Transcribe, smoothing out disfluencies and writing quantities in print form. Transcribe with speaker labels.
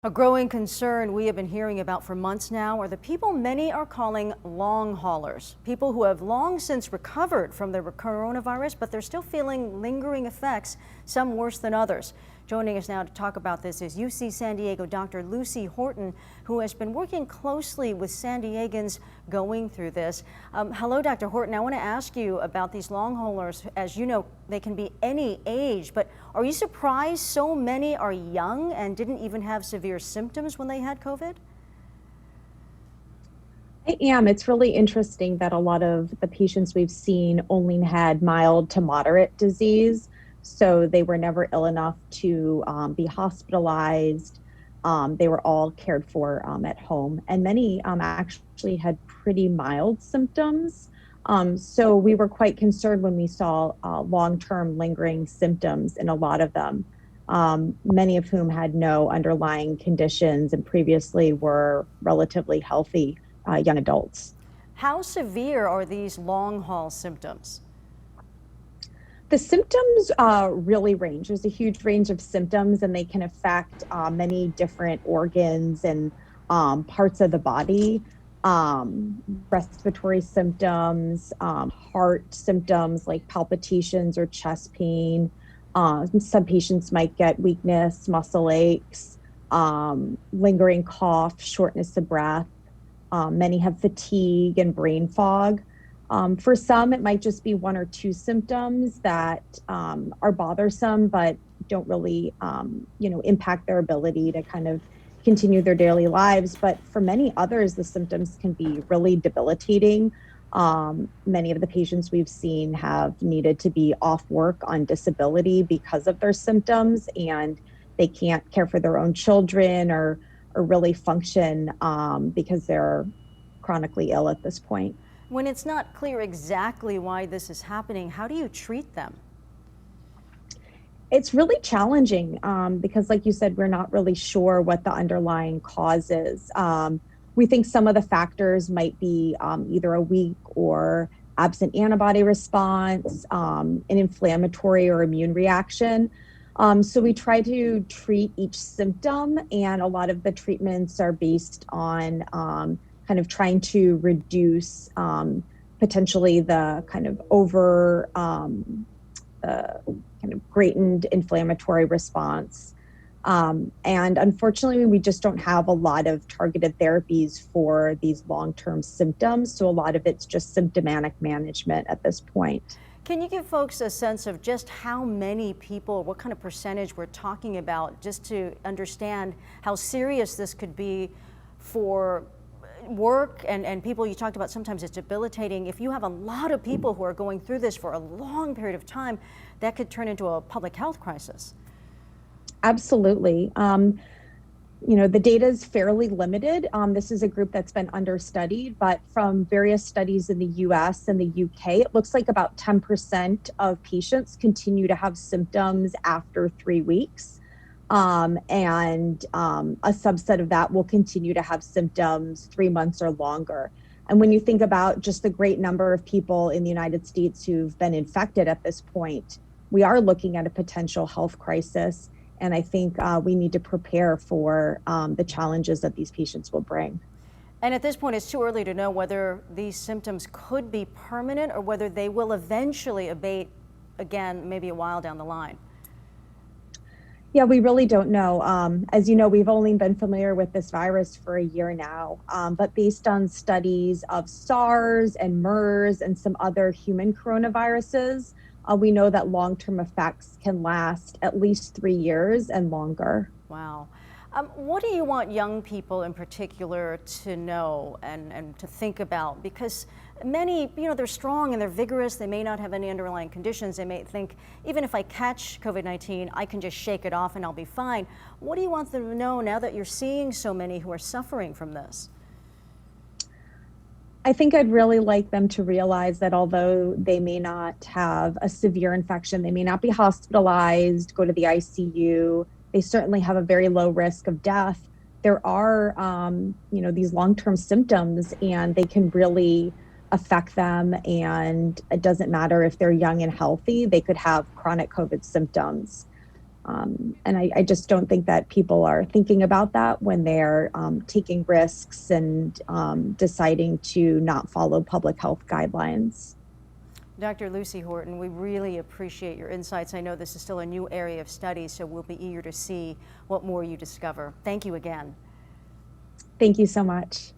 Speaker 1: A growing concern we have been hearing about for months now are the people many are calling long haulers, people who have long since recovered from the coronavirus, but they're still feeling lingering effects, some worse than others. Joining us now to talk about this is UC San Diego Dr. Lucy Horton, who has been working closely with San Diegans going through this. Hello, Dr. Horton. I want to ask you about these long haulers. As you know, they can be any age, but are you surprised so many are young and didn't even have severe symptoms when they had COVID?
Speaker 2: I am. It's really interesting that a lot of the patients we've seen only had mild to moderate disease. So they were never ill enough to be hospitalized. They were all cared for at home. And many actually had pretty mild symptoms. So we were quite concerned when we saw long-term lingering symptoms in a lot of them, many of whom had no underlying conditions and previously were relatively healthy young adults.
Speaker 1: How severe are these long haul symptoms?
Speaker 2: The symptoms really range. There's a huge range of symptoms, and they can affect many different organs and parts of the body. Respiratory symptoms, heart symptoms like palpitations or chest pain. Some patients might get weakness, muscle aches, lingering cough, shortness of breath. Many have fatigue and brain fog. For some, it might just be one or two symptoms that are bothersome, but don't really, impact their ability to kind of continue their daily lives. But for many others, the symptoms can be really debilitating. Many of the patients we've seen have needed to be off work on disability because of their symptoms, and they can't care for their own children or really function because they're chronically ill at this point.
Speaker 1: When it's not clear exactly why this is happening, how do you treat them?
Speaker 2: It's really challenging because, like you said, we're not really sure what the underlying cause is. We think some of the factors might be either a weak or absent antibody response, an inflammatory or immune reaction. So we try to treat each symptom, and a lot of the treatments are based on kind of trying to reduce potentially the kind of kind of greatened inflammatory response. And unfortunately, we just don't have a lot of targeted therapies for these long-term symptoms. So a lot of it's just symptomatic management at this point.
Speaker 1: Can you give folks a sense of just how many people, what kind of percentage we're talking about, just to understand how serious this could be for work and people? You talked about sometimes it's debilitating. If you have a lot of people who are going through this for a long period of time, that could turn into a public health crisis.
Speaker 2: Absolutely. The data is fairly limited. This is a group that's been understudied, but from various studies in the US and the UK, it looks like about 10% of patients continue to have symptoms after 3 weeks. And a subset of that will continue to have symptoms 3 months or longer. And when you think about just the great number of people in the United States who've been infected at this point, we are looking at a potential health crisis. And I think we need to prepare for the challenges that these patients will bring.
Speaker 1: And at this point, it's too early to know whether these symptoms could be permanent or whether they will eventually abate again, maybe a while down the line.
Speaker 2: Yeah, we really don't know. As you know, we've only been familiar with this virus for a year now, but based on studies of SARS and MERS and some other human coronaviruses, we know that long-term effects can last at least 3 years and longer.
Speaker 1: Wow. What do you want young people in particular to know and to think about? Because many, they're strong and they're vigorous. They may not have any underlying conditions. They may think, even if I catch COVID-19, I can just shake it off and I'll be fine. What do you want them to know now that you're seeing so many who are suffering from this?
Speaker 2: I think I'd really like them to realize that although they may not have a severe infection, they may not be hospitalized, go to the ICU, they certainly have a very low risk of death. There are, these long-term symptoms, and they can really affect them. And it doesn't matter if they're young and healthy, they could have chronic COVID symptoms. And I just don't think that people are thinking about that when they're taking risks and deciding to not follow public health guidelines.
Speaker 1: Dr. Lucy Horton, we really appreciate your insights. I know this is still a new area of study, so we'll be eager to see what more you discover. Thank you again.
Speaker 2: Thank you so much.